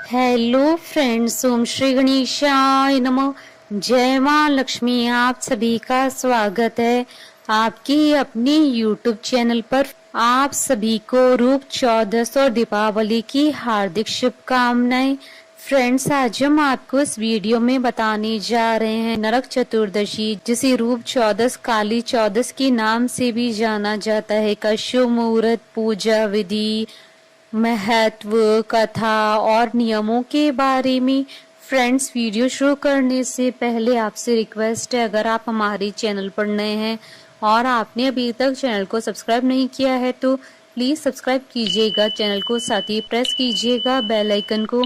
Hello friends, ओम श्री गणेशाय नमः। जय माँ लक्ष्मी। आप सभी का स्वागत है आपकी अपनी यूट्यूब चैनल पर। आप सभी को रूप चौदस और दीपावली की हार्दिक शुभकामनाएं। फ्रेंड्स, आज हम आपको इस वीडियो में बताने जा रहे हैं नरक चतुर्दशी, जिसे रूप चौदस, काली चौदस के नाम से भी जाना जाता है, का शुभ मुहूर्त, पूजा विधि, महत्व, कथा और नियमों के बारे में। फ्रेंड्स, वीडियो शुरू करने से पहले आपसे रिक्वेस्ट है, अगर आप हमारे चैनल पर नए हैं और आपने अभी तक चैनल को सब्सक्राइब नहीं किया है तो प्लीज सब्सक्राइब कीजिएगा चैनल को, साथ ही प्रेस कीजिएगा बेल आइकन को,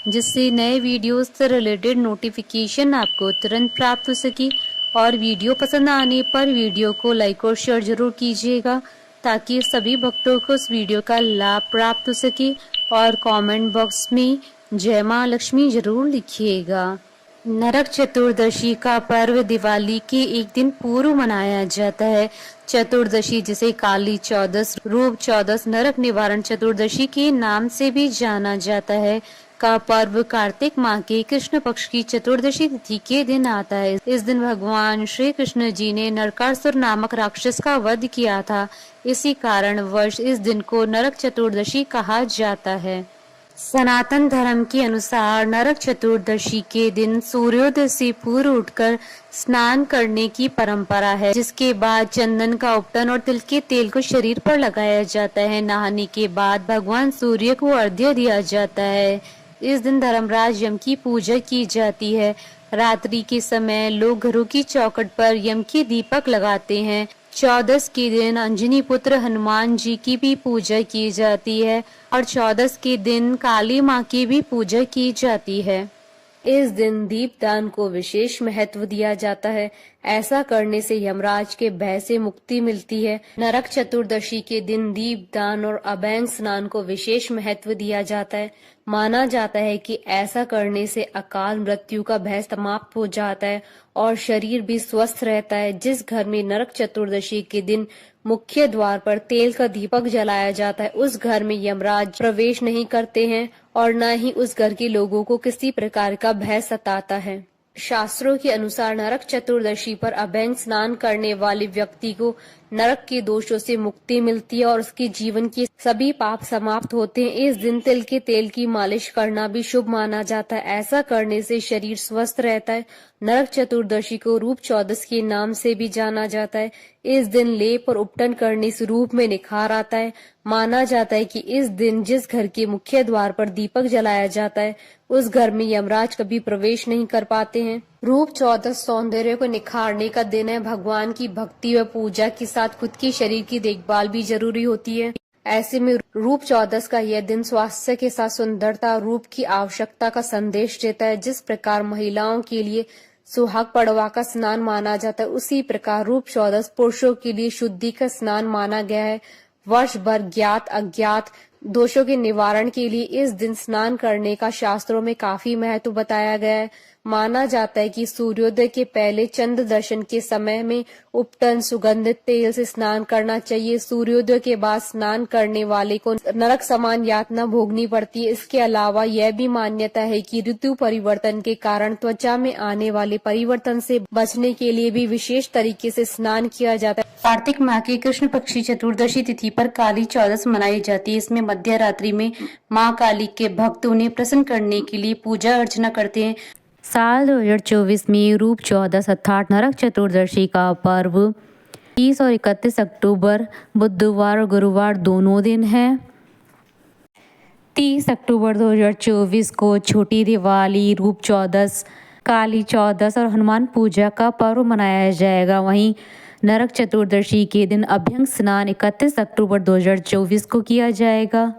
जिससे नए वीडियोस से रिलेटेड नोटिफिकेशन आपको तुरंत प्राप्त हो सके। और वीडियो पसंद आने पर वीडियो को लाइक और शेयर जरूर कीजिएगा, ताकि सभी भक्तों को इस वीडियो का लाभ प्राप्त हो सके। और कमेंट बॉक्स में जय माँ लक्ष्मी जरूर लिखिएगा। नरक चतुर्दशी का पर्व दिवाली के एक दिन पूर्व मनाया जाता है। चतुर्दशी, जिसे काली चौदस, रूप चौदस, नरक निवारण चतुर्दशी के नाम से भी जाना जाता है, का पर्व कार्तिक माह के कृष्ण पक्ष की चतुर्दशी तिथि के दिन आता है। इस दिन भगवान श्री कृष्ण जी ने नरकासुर नामक राक्षस का वध किया था। इसी कारण वर्ष इस दिन को नरक चतुर्दशी कहा जाता है। सनातन धर्म के अनुसार नरक चतुर्दशी के दिन सूर्योदय से पूर्व उठकर स्नान करने की परंपरा है, जिसके बाद चंदन का उपटन और तिल के तेल को शरीर पर लगाया जाता है। नहाने के बाद भगवान सूर्य को अर्घ्य दिया जाता है। इस दिन धर्मराज यम की पूजा की जाती है। रात्रि के समय लोग घरों की चौखट पर यम के दीपक लगाते हैं। चौदस के दिन अंजनी पुत्र हनुमान जी की भी पूजा की जाती है और चौदस के दिन काली माँ की भी पूजा की जाती है। इस दिन दीपदान को विशेष महत्व दिया जाता है। ऐसा करने से यमराज के भय से मुक्ति मिलती है। नरक चतुर्दशी के दिन दीपदान और अभंग स्नान को विशेष महत्व दिया जाता है। माना जाता है कि ऐसा करने से अकाल मृत्यु का भय समाप्त हो जाता है और शरीर भी स्वस्थ रहता है। जिस घर में नरक चतुर्दशी के दिन मुख्य द्वार पर तेल का दीपक जलाया जाता है, उस घर में यमराज प्रवेश नहीं करते हैं और न ही उस घर के लोगों को किसी प्रकार का भय सताता है। शास्त्रों के अनुसार नरक चतुर्दशी पर अभंग स्नान करने वाले व्यक्ति को नरक के दोषों से मुक्ति मिलती है और उसके जीवन के सभी पाप समाप्त होते हैं। इस दिन तिल के तेल की मालिश करना भी शुभ माना जाता है। ऐसा करने से शरीर स्वस्थ रहता है। नरक चतुर्दशी को रूप चौदस के नाम से भी जाना जाता है। इस दिन लेप और उपटन करने से रूप में निखार आता है। माना जाता है कि इस दिन जिस घर के मुख्य द्वार पर दीपक जलाया जाता है, उस घर में यमराज कभी प्रवेश नहीं कर पाते हैं। रूप चौदस सौंदर्य को निखारने का दिन है। भगवान की भक्ति व पूजा के साथ खुद की शरीर की देखभाल भी जरूरी होती है। ऐसे में रूप चौदस का यह दिन स्वास्थ्य के साथ सुंदरता और रूप की आवश्यकता का संदेश देता है। जिस प्रकार महिलाओं के लिए सुहाग पड़वा का स्नान माना जाता है, उसी प्रकार रूप चौदस पुरुषों के लिए शुद्धि का स्नान माना गया है। वर्ष भर ज्ञात अज्ञात दोषों के निवारण के लिए इस दिन स्नान करने का शास्त्रों में काफी महत्व बताया गया है। माना जाता है कि सूर्योदय के पहले चंद्र दर्शन के समय में उपटन सुगंधित तेल से स्नान करना चाहिए। सूर्योदय के बाद स्नान करने वाले को नरक समान यातना भोगनी पड़ती है। इसके अलावा यह भी मान्यता है कि ऋतु परिवर्तन के कारण त्वचा में आने वाले परिवर्तन से बचने के लिए भी विशेष तरीके से स्नान किया जाता है। कार्तिक माह की कृष्ण पक्षी चतुर्दशी तिथि पर काली चौदस मनाई जाती है। इसमें मध्य रात्रि में माँ काली के भक्त उन्हें प्रसन्न करने के लिए पूजा अर्चना करते हैं। साल 2024 में रूप चौदस अर्थात नरक चतुर्दशी का पर्व 30 और 31 अक्टूबर बुधवार और गुरुवार दोनों दिन है। 30 अक्टूबर 2024 को छोटी दिवाली, रूप चौदस, काली चौदस और हनुमान पूजा का पर्व मनाया जाएगा। वहीं नरक चतुर्दशी के दिन अभ्यंग स्नान 31 अक्टूबर 2024 को किया जाएगा।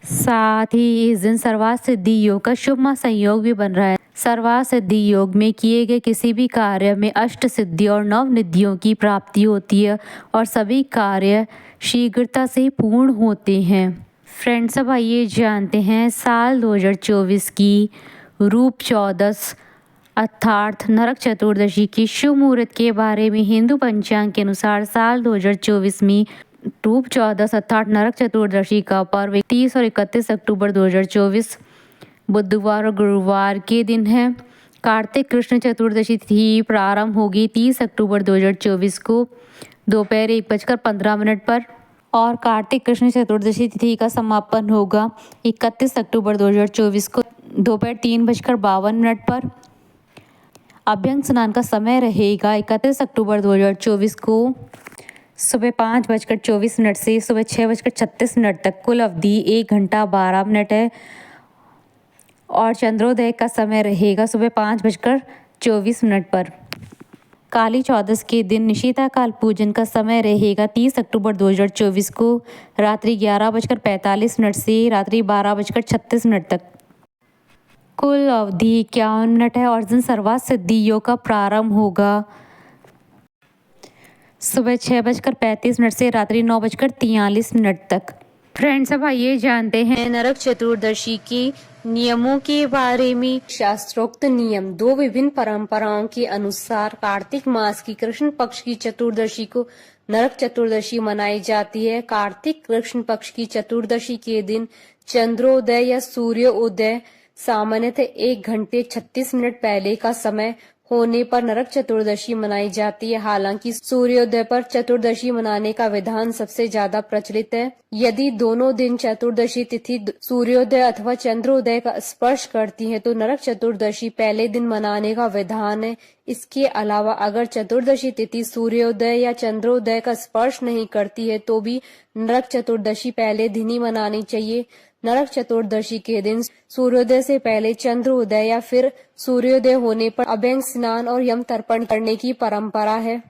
साथ ही इस दिन सर्वार्थ सिद्धि योग का शुभ संयोग भी बन रहा है। सर्वार्थ सिद्धि योग में किए गए किसी भी कार्य में अष्ट सिद्धि और नव निधियों की प्राप्ति होती है और सभी कार्य शीघ्रता से पूर्ण होते हैं। फ्रेंड्स, अब आइए जानते हैं साल 2024 की रूप चौदस अर्थात नरक चतुर्दशी की शुभ मुहूर्त के बारे में। हिंदू पंचांग के अनुसार साल 2024 में रूप चौदस अर्थात नरक चतुर्दशी का पर्व 30 और 31 अक्टूबर 2024 बुधवार और गुरुवार के दिन है। कार्तिक कृष्ण चतुर्दशी तिथि प्रारंभ होगी 30 अक्टूबर 2024 को दोपहर 1:15 पर और कार्तिक कृष्ण चतुर्दशी तिथि का समापन होगा 31 अक्टूबर 2024 को दोपहर 3:52 पर। अभ्यंग स्नान का समय रहेगा 31 अक्टूबर 2024 को सुबह 5:24 से सुबह 6:36 तक। कुल अवधि 1 घंटा 12 मिनट है और चंद्रोदय का समय रहेगा सुबह 5:24 पर। काली चौदस के दिन निशिता काल पूजन का समय रहेगा 30 अक्टूबर 2024 को रात्रि 11:45 से रात्रि 12:36 तक। कुल अवधि 51 मिनट है और दिन सर्वात सिद्धि योग का प्रारंभ होगा सुबह 6:35 से रात्रि 9:43 तक। फ्रेंड्स, अब आइए जानते हैं नरक चतुर्दशी के नियमों के बारे में। शास्त्रोक्त नियम। 2 विभिन्न परंपराओं के अनुसार कार्तिक मास की कृष्ण पक्ष की चतुर्दशी को नरक चतुर्दशी मनाई जाती है। कार्तिक कृष्ण पक्ष की चतुर्दशी के दिन चंद्रोदय या सूर्योदय सामान्यतः 1 घंटे 36 मिनट पहले का समय होने पर नरक चतुर्दशी मनाई जाती है। हालांकि सूर्योदय पर चतुर्दशी मनाने का विधान सबसे ज्यादा प्रचलित है। यदि दोनों दिन चतुर्दशी तिथि सूर्योदय अथवा चंद्रोदय का स्पर्श करती है तो नरक चतुर्दशी पहले दिन मनाने का विधान है। इसके अलावा अगर चतुर्दशी तिथि सूर्योदय या चंद्रोदय का स्पर्श नहीं करती है तो भी नरक चतुर्दशी पहले दिन ही मनानी चाहिए। नरक चतुर्दशी के दिन सूर्योदय से पहले चंद्रोदय या फिर सूर्योदय होने पर अभ्यंग स्नान और यम तर्पण करने की परंपरा है।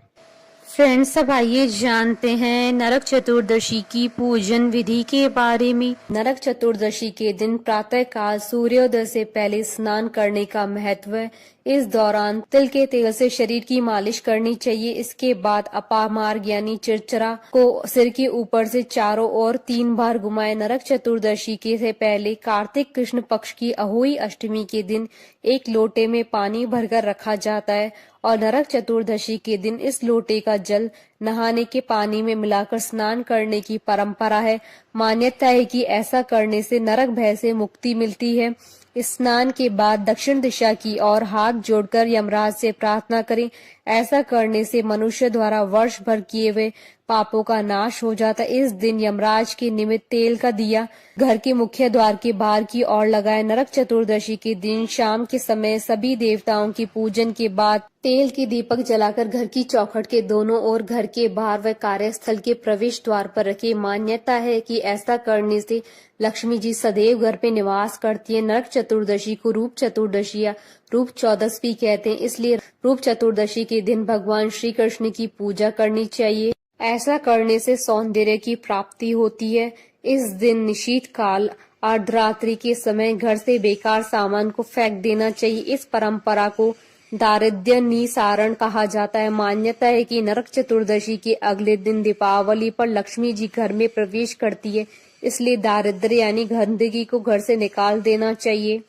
फ्रेंड्स, अब आइए जानते हैं नरक चतुर्दशी की पूजन विधि के बारे में। नरक चतुर्दशी के दिन प्रातः काल सूर्योदय से पहले स्नान करने का महत्व है। इस दौरान तिल के तेल से शरीर की मालिश करनी चाहिए। इसके बाद अपामार्ग यानी चिरचरा को सिर के ऊपर से चारों ओर 3 बार घुमाएं। नरक चतुर्दशी के से पहले कार्तिक कृष्ण पक्ष की अहोई अष्टमी के दिन 1 लोटे में पानी भरकर रखा जाता है और नरक चतुर्दशी के दिन इस लोटे का जल नहाने के पानी में मिलाकर स्नान करने की परंपरा है। मान्यता है कि ऐसा करने से नरक भय से मुक्ति मिलती है। स्नान के बाद दक्षिण दिशा की ओर हाथ जोड़कर यमराज से प्रार्थना करें। ऐसा करने से मनुष्य द्वारा वर्ष भर किए हुए पापों का नाश हो जाता है। इस दिन यमराज के निमित्त तेल का दिया घर के मुख्य द्वार के बाहर की ओर लगाएं। नरक चतुर्दशी के दिन शाम के समय सभी देवताओं की पूजन के बाद तेल के दीपक जलाकर घर की चौखट के दोनों ओर, घर के बाहर व कार्यस्थल के प्रवेश द्वार पर रखें। मान्यता है कि ऐसा करने से लक्ष्मी जी सदैव घर पे निवास करती है। नरक चतुर्दशी को रूप चतुर्दशी या रूप चौदस भी कहते हैं, इसलिए रूप चतुर्दशी के दिन भगवान श्री कृष्ण की पूजा करनी चाहिए। ऐसा करने से सौंदर्य की प्राप्ति होती है। इस दिन निशीत काल अर्धरात्रि के समय घर से बेकार सामान को फेंक देना चाहिए। इस परंपरा को दारिद्र्य निसारण कहा जाता है। मान्यता है कि नरक चतुर्दशी के अगले दिन दीपावली पर लक्ष्मी जी घर में प्रवेश करती है, इसलिए दारिद्र्य यानी गंदगी को घर से निकाल देना चाहिए।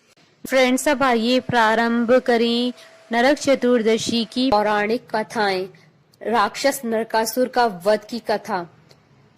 फ्रेंड्स, अब आइए प्रारंभ करें नरक चतुर्दशी की पौराणिक कथाएं। राक्षस नरकासुर का वध की कथा।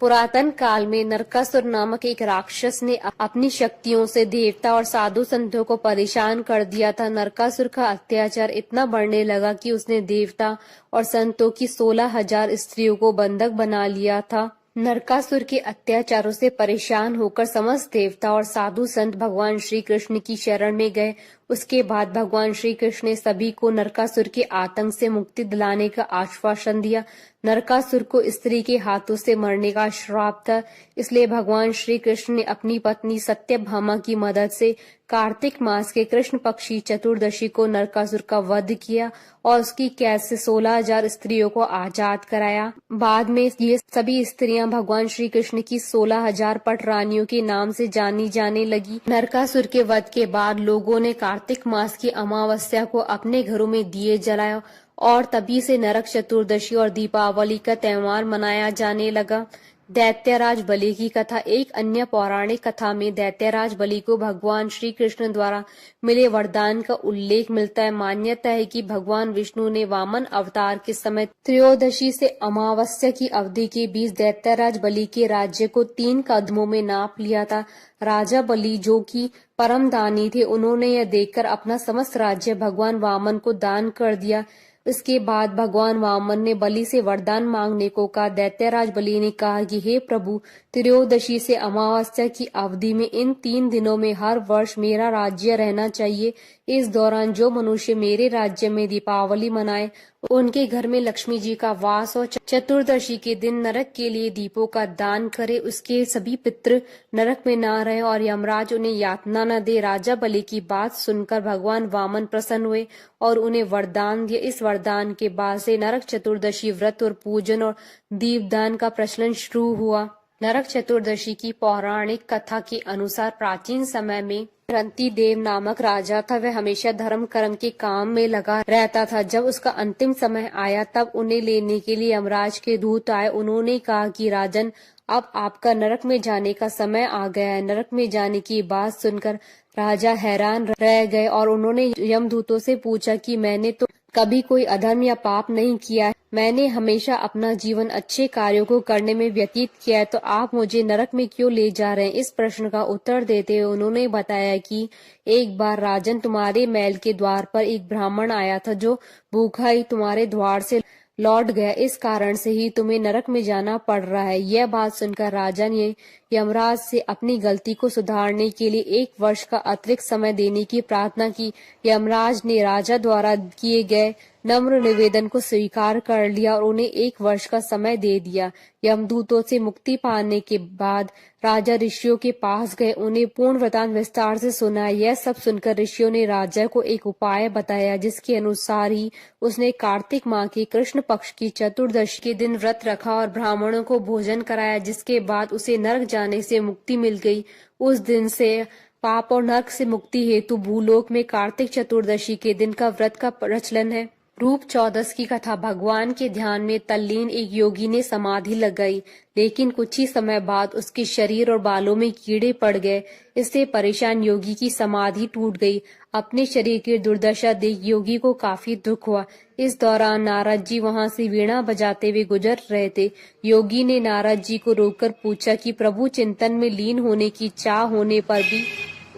पुरातन काल में नरकासुर नामक एक राक्षस ने अपनी शक्तियों से देवता और साधु संतों को परेशान कर दिया था। नरकासुर का अत्याचार इतना बढ़ने लगा कि उसने देवता और संतों की 16,000 स्त्रियों को बंधक बना लिया था। नरकासुर के अत्याचारों से परेशान होकर समस्त देवता और साधु संत भगवान श्री कृष्ण की शरण में गए। उसके बाद भगवान श्री कृष्ण ने सभी को नरकासुर के आतंक से मुक्ति दिलाने का आश्वासन दिया। नरकासुर को स्त्री के हाथों से मरने का श्राप था, इसलिए भगवान श्री कृष्ण ने अपनी पत्नी सत्यभामा की मदद से कार्तिक मास के कृष्ण पक्षी चतुर्दशी को नरकासुर का वध किया और उसकी कैद से 16,000 स्त्रियों को आजाद कराया। बाद में ये सभी स्त्रियां भगवान श्री कृष्ण की 16,000 पटरानियों के नाम से जानी जाने लगी। नरकासुर के वध के बाद लोगों ने कार्तिक मास की अमावस्या को अपने घरों में दिए जलाए और तभी से नरक चतुर्दशी और दीपावली का त्योहार मनाया जाने लगा। दैत्यराज बलि की कथा। एक अन्य पौराणिक कथा में दैत्यराज बलि को भगवान श्री कृष्ण द्वारा मिले वरदान का उल्लेख मिलता है। मान्यता है कि भगवान विष्णु ने वामन अवतार के समय त्रयोदशी से अमावस्या की अवधि के बीच दैत्यराज बलि के राज्य को 3 कदमों में नाप लिया था। राजा बलि, जो कि परम दानी थे, उन्होंने यह देखकर अपना समस्त राज्य भगवान वामन को दान कर दिया। इसके बाद भगवान वामन ने बलि से वरदान मांगने को कहा। दैत्यराज बलि ने कहा कि हे प्रभु, त्रयोदशी से अमावस्या की अवधि में इन 3 दिनों में हर वर्ष मेरा राज्य रहना चाहिए। इस दौरान जो मनुष्य मेरे राज्य में दीपावली मनाए, उनके घर में लक्ष्मी जी का वास और चतुर्दशी के दिन नरक के लिए दीपों का दान करे, उसके सभी पितृ नरक में न रहे और यमराज उन्हें यातना न दे। राजा बलि की बात सुनकर भगवान वामन प्रसन्न हुए और उन्हें वरदान दिया। इस वरदान के बाद से नरक चतुर्दशी व्रत और पूजन और दीपदान का प्रचलन शुरू हुआ। नरक चतुर्दशी की पौराणिक कथा के अनुसार प्राचीन समय में रंती देव नामक राजा था। वह हमेशा धर्म कर्म के काम में लगा रहता था। जब उसका अंतिम समय आया तब उन्हें लेने के लिए यमराज के दूत आए। उन्होंने कहा कि राजन, अब आपका नरक में जाने का समय आ गया है। नरक में जाने की बात सुनकर राजा हैरान रह गए और उन्होंने यमदूतों से पूछा कि मैंने तो कभी कोई अधर्म या पाप नहीं किया, मैंने हमेशा अपना जीवन अच्छे कार्यों को करने में व्यतीत किया है, तो आप मुझे नरक में क्यों ले जा रहे हैं? इस प्रश्न का उत्तर देते हुए उन्होंने बताया कि एक बार राजन, तुम्हारे महल के द्वार पर एक ब्राह्मण आया था जो भूखा ही तुम्हारे द्वार से लौट गया। इस कारण से ही तुम्हें नरक में जाना पड़ रहा है। यह बात सुनकर राजा ने यमराज से अपनी गलती को सुधारने के लिए 1 वर्ष का अतिरिक्त समय देने की प्रार्थना की। यमराज ने राजा द्वारा किए गए नम्र निवेदन को स्वीकार कर लिया और उन्हें 1 वर्ष का समय दे दिया। यमदूतों से मुक्ति पाने के बाद राजा ऋषियों के पास गए, उन्हें पूर्ण वृतांत विस्तार से सुनाया। यह सब सुनकर ऋषियों ने राजा को एक उपाय बताया, जिसके अनुसार ही उसने कार्तिक माह के कृष्ण पक्ष की चतुर्दशी के दिन व्रत रखा और ब्राह्मणों को भोजन कराया, जिसके बाद उसे नरक जाने से मुक्ति मिल गई। उस दिन से पाप और नरक से मुक्ति हेतु भूलोक में कार्तिक चतुर्दशी के दिन का व्रत का प्रचलन है। रूप चौदस की कथा। भगवान के ध्यान में तल्लीन एक योगी ने समाधि लगाई, लेकिन कुछ ही समय बाद उसके शरीर और बालों में कीड़े पड़ गए। इससे परेशान योगी की समाधि टूट गई। अपने शरीर की दुर्दशा देख योगी को काफी दुख हुआ। इस दौरान नारद जी वहां से वीणा बजाते हुए गुजर रहे थे। योगी ने नारद जी को रोककर पूछा कि प्रभु चिंतन में लीन होने की चाह होने पर भी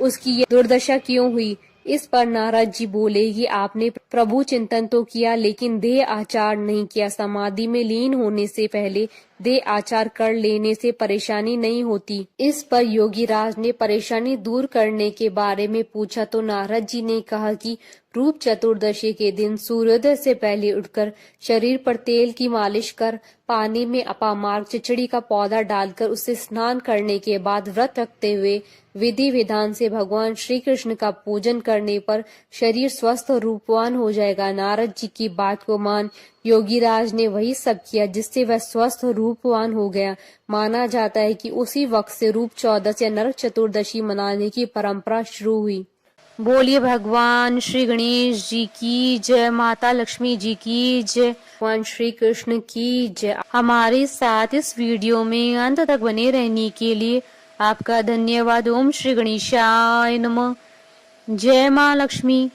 उसकी ये दुर्दशा क्यों हुई? इस पर नारद जी बोले कि आपने प्रभु चिंतन तो किया, लेकिन देह आचार नहीं किया। समाधि में लीन होने से पहले देह आचार कर लेने से परेशानी नहीं होती। इस पर योगीराज ने परेशानी दूर करने के बारे में पूछा तो नारद जी ने कहा कि रूप चतुर्दशी के दिन सूर्योदय से पहले उठकर शरीर पर तेल की मालिश कर पानी में अपामार्ग चिचड़ी का पौधा डालकर उससे स्नान करने के बाद व्रत रखते हुए विधि विधान से भगवान श्री कृष्ण का पूजन करने पर शरीर स्वस्थ और रूपवान हो जाएगा। नारद जी की बात को मान योगीराज ने वही सब किया, जिससे वह स्वस्थ और रूपवान हो गया। माना जाता है कि उसी वक्त से रूप चौदस या नरक चतुर्दशी मनाने की परंपरा शुरू हुई। बोलिए भगवान श्री गणेश जी की जय, माता लक्ष्मी जी की जय, भगवान श्री कृष्ण की जय। हमारे साथ इस वीडियो में अंत तक बने रहने के लिए आपका धन्यवाद। ओम श्री गणेशाय नमः। जय माँ लक्ष्मी।